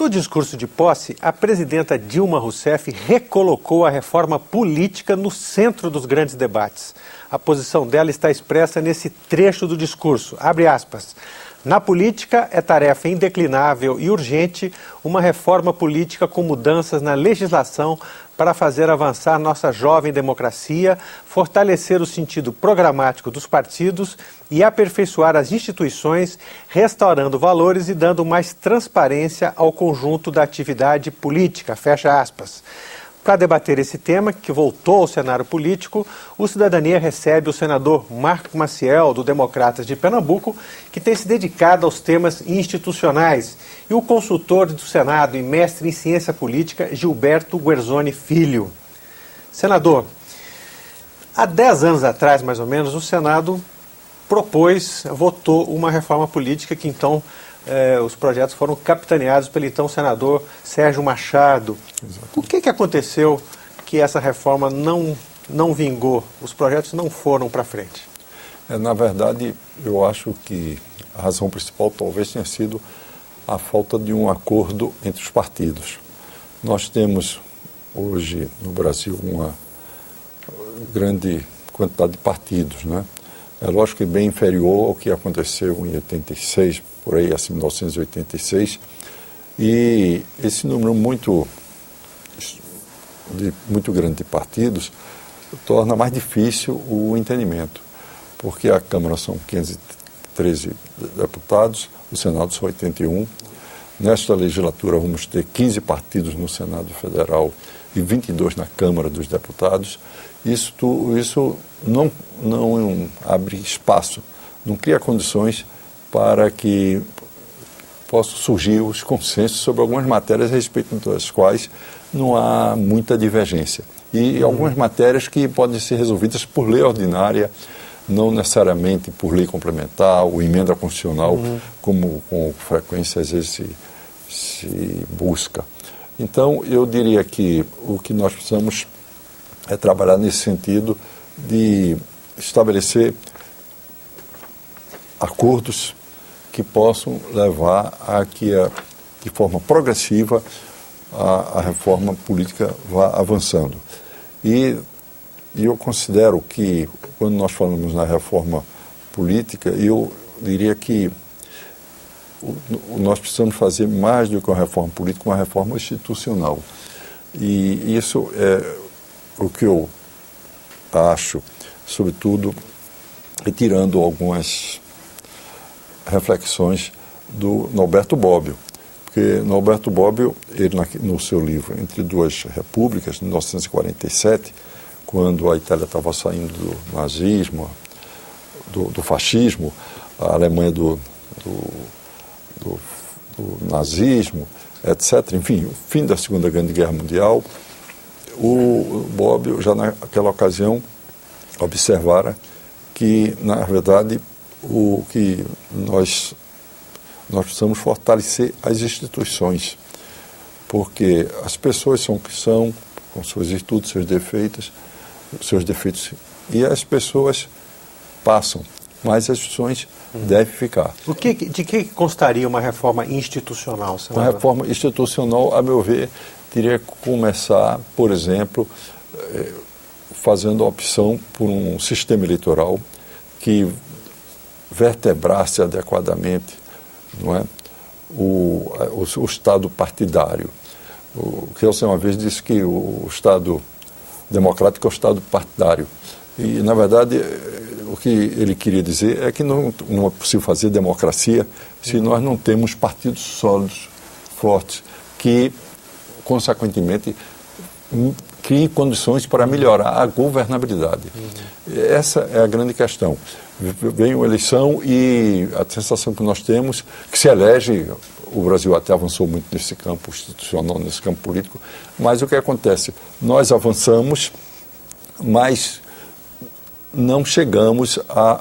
No discurso de posse, a presidenta Dilma Rousseff recolocou a reforma política no centro dos grandes debates. A posição dela está expressa nesse trecho do discurso. Abre aspas. Na política, é tarefa indeclinável e urgente uma reforma política com mudanças na legislação para fazer avançar nossa jovem democracia, fortalecer o sentido programático dos partidos e aperfeiçoar as instituições, restaurando valores e dando mais transparência ao conjunto da atividade política. Fecha aspas. Para debater esse tema, que voltou ao cenário político, o Cidadania recebe o senador Marco Maciel, do Democratas de Pernambuco, que tem se dedicado aos temas institucionais, e o consultor do Senado e mestre em ciência política, Gilberto Guerzoni Filho. Senador, há 10 anos atrás, mais ou menos, o Senado votou uma reforma política que então os projetos foram capitaneados pelo então senador Sérgio Machado. Exato. O que aconteceu que essa reforma não vingou? Os projetos não foram para frente? Na verdade, eu acho que a razão principal talvez tenha sido a falta de um acordo entre os partidos. Nós temos hoje no Brasil uma grande quantidade de partidos, né? É lógico que bem inferior ao que aconteceu em 86, por aí, assim, 1986, e esse número muito grande de partidos torna mais difícil o entendimento, porque a Câmara são 513 deputados, o Senado são 81. Nesta legislatura vamos ter 15 partidos no Senado Federal e 22 na Câmara dos Deputados. Isso não abre espaço, não cria condições para que possam surgir os consensos sobre algumas matérias a respeito das quais não há muita divergência. E algumas matérias que podem ser resolvidas por lei ordinária, não necessariamente por lei complementar ou emenda constitucional, como com frequência às vezes se busca. Então, eu diria que o que nós precisamos é trabalhar nesse sentido de estabelecer acordos que possam levar a que, de forma progressiva, a reforma política vá avançando. E eu considero que, quando nós falamos na reforma política, eu diria que nós precisamos fazer mais do que uma reforma política, uma reforma institucional. E isso é o que eu acho, sobretudo, retirando algumas reflexões do Norberto Bobbio. Porque Norberto Bobbio, ele no seu livro Entre Duas Repúblicas, em 1947, quando a Itália estava saindo do nazismo, do fascismo, a Alemanha do nazismo, etc., enfim, o fim da Segunda Grande Guerra Mundial, o Bobbio, já naquela ocasião, observara que, na verdade, o que nós precisamos fortalecer as instituições, porque as pessoas são o que são, com suas virtudes, seus defeitos, e as pessoas passam, mas as instituições devem ficar. De que constaria uma reforma institucional, senador? Uma reforma institucional, a meu ver, teria que começar, por exemplo, fazendo a opção por um sistema eleitoral que vertebrasse adequadamente, não é, o Estado partidário. O Kelsen uma vez disse que o Estado democrático é o Estado partidário. E, na verdade, o que ele queria dizer é que não é possível fazer democracia se nós não temos partidos sólidos, fortes, que, consequentemente, criem condições para melhorar a governabilidade. Essa é a grande questão. Vem uma eleição e a sensação que nós temos, que se elege, o Brasil até avançou muito nesse campo institucional, nesse campo político, mas o que acontece? Nós avançamos, mas não chegamos a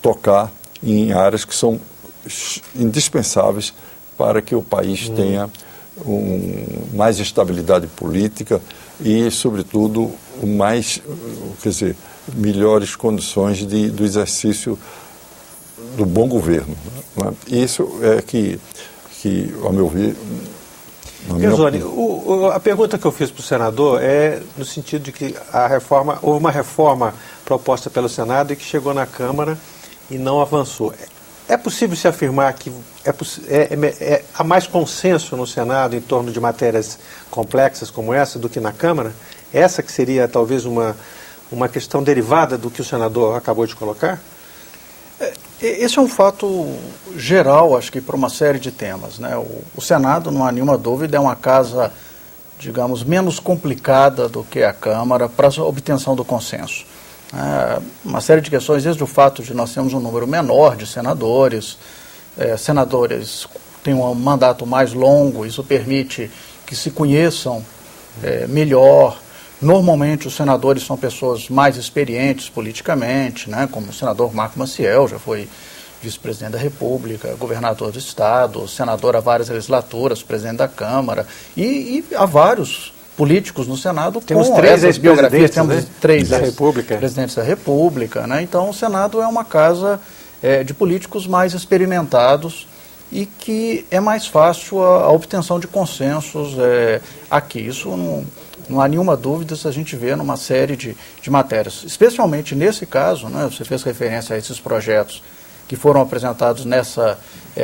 tocar em áreas que são indispensáveis para que o país tenha mais estabilidade política e, sobretudo, melhores condições do exercício do bom governo, né? Isso é que que, ao meu ver... Piazzoni, a pergunta que eu fiz para o senador é no sentido de que houve uma reforma proposta pelo Senado e que chegou na Câmara e não avançou. É possível se afirmar que há mais consenso no Senado em torno de matérias complexas como essa do que na Câmara? Essa que seria talvez uma questão derivada do que o senador acabou de colocar? Esse é um fato geral, acho que, para uma série de temas, né? O Senado, não há nenhuma dúvida, é uma casa, digamos, menos complicada do que a Câmara para a obtenção do consenso. Uma série de questões, desde o fato de nós termos um número menor de senadores, senadores têm um mandato mais longo, isso permite que se conheçam melhor. Normalmente os senadores são pessoas mais experientes politicamente, né, como o senador Marco Maciel, já foi vice-presidente da República, governador do Estado, senador há várias legislaturas, presidente da Câmara, e há vários políticos no Senado temos com três essas biografias, temos, temos né? três presidentes da República, né? Então o Senado é uma casa de políticos mais experimentados e que é mais fácil a obtenção de consensos aqui. Isso não há nenhuma dúvida se a gente vê numa série de matérias. Especialmente nesse caso, né, você fez referência a esses projetos que foram apresentados nessa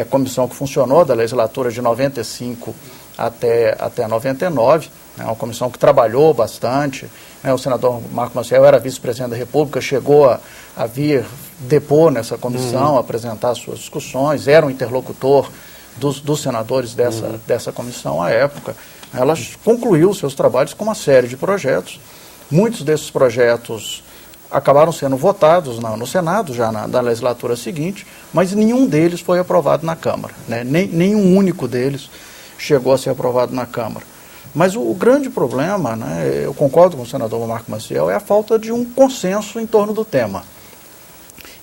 comissão que funcionou, da legislatura de 95 até 99, né, uma comissão que trabalhou bastante. Né, o senador Marco Maciel era vice-presidente da República, chegou a vir depor nessa comissão, apresentar suas discussões, era um interlocutor dos senadores dessa comissão à época. Ela concluiu seus trabalhos com uma série de projetos. Muitos desses projetos acabaram sendo votados no Senado, já na legislatura seguinte, mas nenhum deles foi aprovado na Câmara, né? Nenhum único deles chegou a ser aprovado na Câmara. Mas o grande problema, né, eu concordo com o senador Marco Maciel, é a falta de um consenso em torno do tema.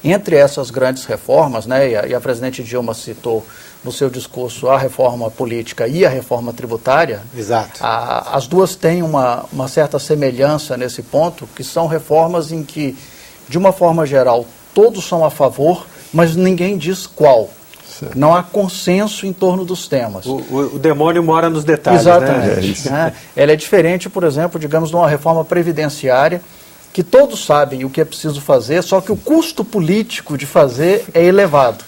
Entre essas grandes reformas, né, e a presidente Dilma citou no seu discurso a reforma política e a reforma tributária. Exato. As duas têm uma certa semelhança nesse ponto, que são reformas em que, de uma forma geral, todos são a favor, mas ninguém diz qual. Certo. Não há consenso em torno dos temas. O demônio mora nos detalhes. Exatamente. Né? Ela é diferente, por exemplo, digamos, de uma reforma previdenciária, que todos sabem o que é preciso fazer, só que o custo político de fazer é elevado.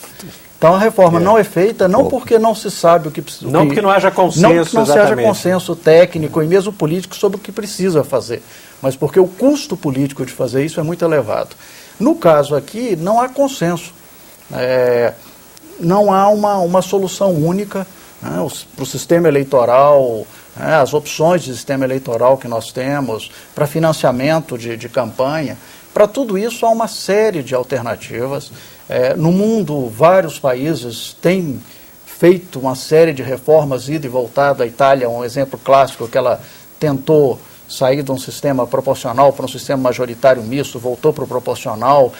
Então a reforma não é feita não porque não se sabe o que precisa. Não porque não haja consenso. Não porque não se haja consenso técnico e mesmo político sobre o que precisa fazer, mas porque o custo político de fazer isso é muito elevado. No caso aqui, não há consenso. Não há uma solução única, né, para o sistema eleitoral, as opções de sistema eleitoral que nós temos, para financiamento de campanha. Para tudo isso há uma série de alternativas. No mundo, vários países têm feito uma série de reformas, ida e voltada. A Itália é um exemplo clássico, que ela tentou sair de um sistema proporcional para um sistema majoritário misto, voltou para o proporcional.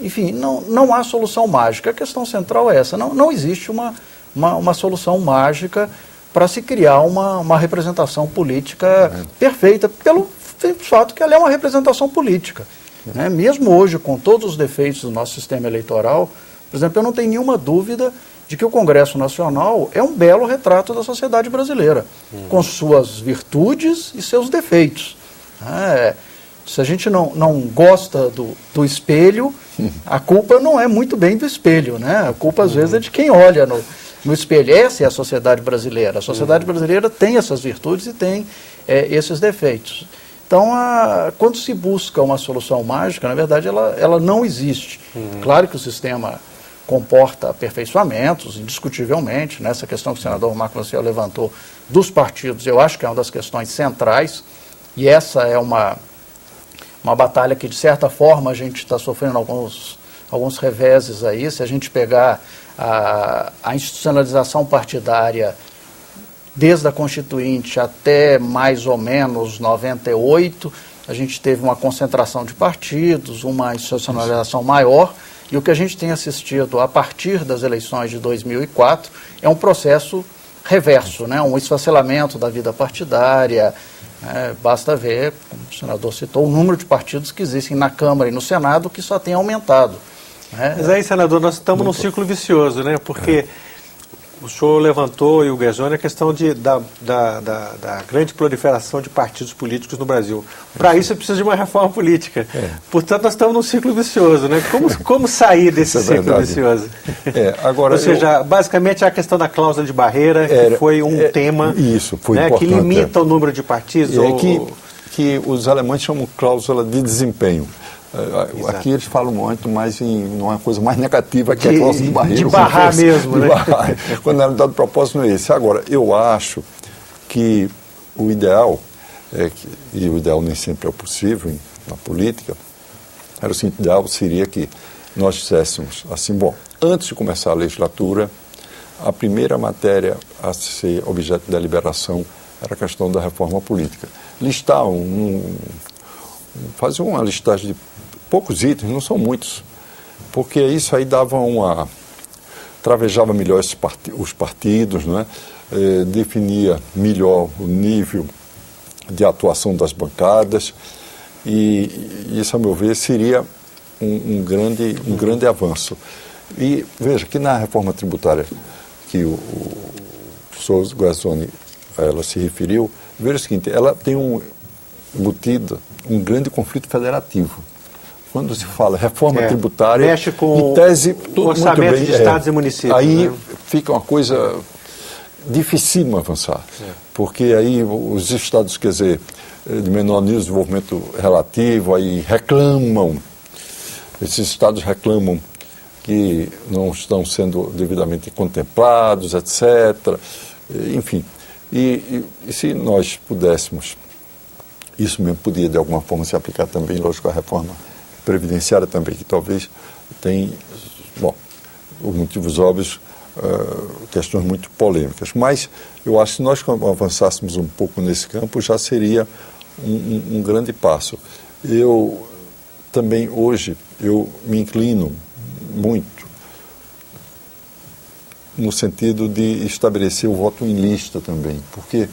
Enfim, não há solução mágica. A questão central é essa. Não existe uma solução mágica para se criar uma representação política perfeita, pelo fato que ela é uma representação política. Né? Mesmo hoje, com todos os defeitos do nosso sistema eleitoral, por exemplo, eu não tenho nenhuma dúvida de que o Congresso Nacional é um belo retrato da sociedade brasileira, com suas virtudes e seus defeitos. Se a gente não gosta do espelho, a culpa não é muito bem do espelho, né? A culpa, às vezes, é de quem olha no espelho. Essa é a sociedade brasileira. A sociedade brasileira tem essas virtudes e tem esses defeitos. Então, quando se busca uma solução mágica, na verdade, ela não existe. Claro que o sistema comporta aperfeiçoamentos, indiscutivelmente, nessa questão que o senador Marco Maciel levantou dos partidos, eu acho que é uma das questões centrais, e essa é uma batalha que, de certa forma, a gente está sofrendo alguns reveses aí. Se a gente pegar a institucionalização partidária desde a Constituinte até mais ou menos 98, a gente teve uma concentração de partidos, uma institucionalização maior, e o que a gente tem assistido a partir das eleições de 2004 é um processo reverso, né? Um esfacelamento da vida partidária. Basta ver, como o senador citou, o número de partidos que existem na Câmara e no Senado, que só tem aumentado. Mas aí, senador, nós estamos num ciclo vicioso, né? Porque O senhor levantou, e o Guerzoni, a questão da grande proliferação de partidos políticos no Brasil. Para isso, precisa de uma reforma política. Portanto, nós estamos num ciclo vicioso, né? Como sair desse ciclo vicioso? Agora, ou seja, basicamente a questão da cláusula de barreira, que foi um tema isso, foi né, importante, que limita o número de partidos. Que os alemães chamam cláusula de desempenho. Aqui eles falam muito mais numa coisa mais negativa, que é a cláusula de barreira. De barrar mesmo, né? Barrar, quando na realidade o propósito não é esse. Agora, eu acho que o ideal, e o ideal nem sempre é possível na política, era o seguinte: o ideal seria que nós disséssemos assim, bom, antes de começar a legislatura, a primeira matéria a ser objeto de deliberação era a questão da reforma política. Listar fazer uma listagem de poucos itens, não são muitos, porque isso aí dava travejava melhor os partidos, né? Definia melhor o nível de atuação das bancadas, e isso, a meu ver, seria um grande avanço. E veja que na reforma tributária que o professor Guerzoni ela se referiu, veja o seguinte: ela tem embutido um grande conflito federativo. Quando se fala reforma tributária, mexe com em tese, o orçamento muito bem, de estados e municípios. Aí né? fica uma coisa dificílimo avançar, porque aí os estados, quer dizer, de menor nível de desenvolvimento relativo, aí esses estados reclamam que não estão sendo devidamente contemplados, etc. Enfim, e se nós pudéssemos, isso mesmo podia de alguma forma se aplicar também, lógico, à reforma previdenciária também, que talvez tenha, bom, por motivos óbvios, questões muito polêmicas. Mas eu acho que se nós avançássemos um pouco nesse campo, já seria um grande passo. Eu também, hoje, eu me inclino muito no sentido de estabelecer o voto em lista também, porque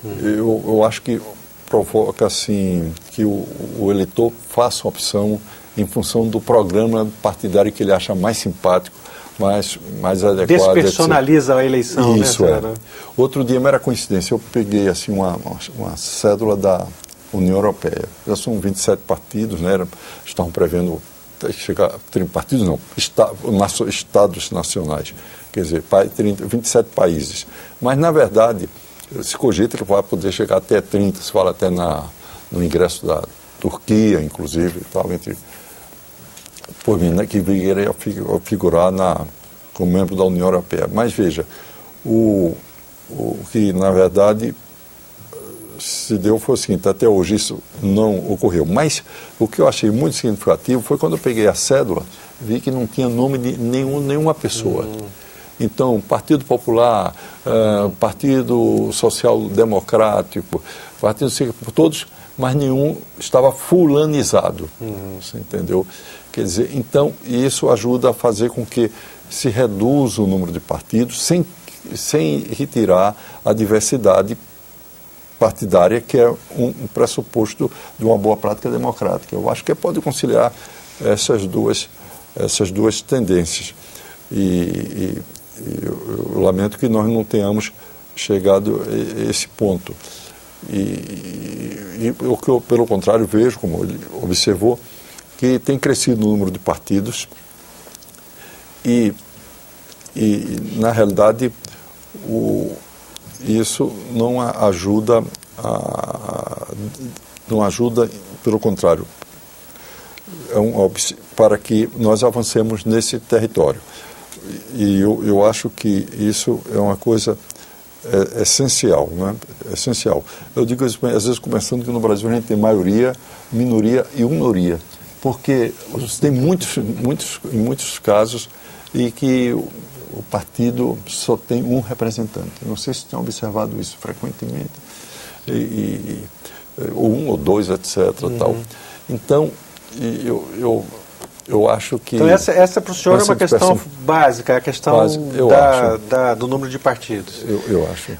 eu acho que provoca assim que o eleitor faça uma opção em função do programa partidário que ele acha mais simpático, mais adequado. Despersonaliza a eleição. Isso, né? Outro dia, mera coincidência, eu peguei assim uma cédula da União Europeia. Já são 27 partidos, né? Estavam prevendo chegar a 30 partidos, não, estados nacionais, quer dizer, 27 países. Mas, na verdade, se cogita que vai poder chegar até 30, se fala até no ingresso da Turquia, inclusive, e tal, por mim, né, que viria a figurar como membro da União Europeia. Mas, veja, o que, na verdade, se deu foi o seguinte: até hoje isso não ocorreu. Mas o que eu achei muito significativo foi quando eu peguei a cédula, vi que não tinha nome de nenhuma pessoa. Então, Partido Popular, Partido Social Democrático, Partido todos, mas nenhum estava fulanizado. Você entendeu? Quer dizer, então, isso ajuda a fazer com que se reduza o número de partidos sem retirar a diversidade partidária, que é um pressuposto de uma boa prática democrática. Eu acho que pode conciliar essas duas tendências. E eu lamento que nós não tenhamos chegado a esse ponto. E o que eu, pelo contrário, vejo, como ele observou, que tem crescido o número de partidos e na realidade, isso não ajuda, pelo contrário, para que nós avancemos nesse território. E eu acho que isso é uma coisa essencial, né? Essencial. Eu digo às vezes, começando que no Brasil a gente tem maioria, minoria e minoria, porque tem em muitos casos e que o partido só tem um representante. Não sei se tem observado isso frequentemente, ou um ou dois, etc. Tal. Então, eu acho que... Então, essa para o senhor é uma questão básica, a questão do número de partidos. Eu acho.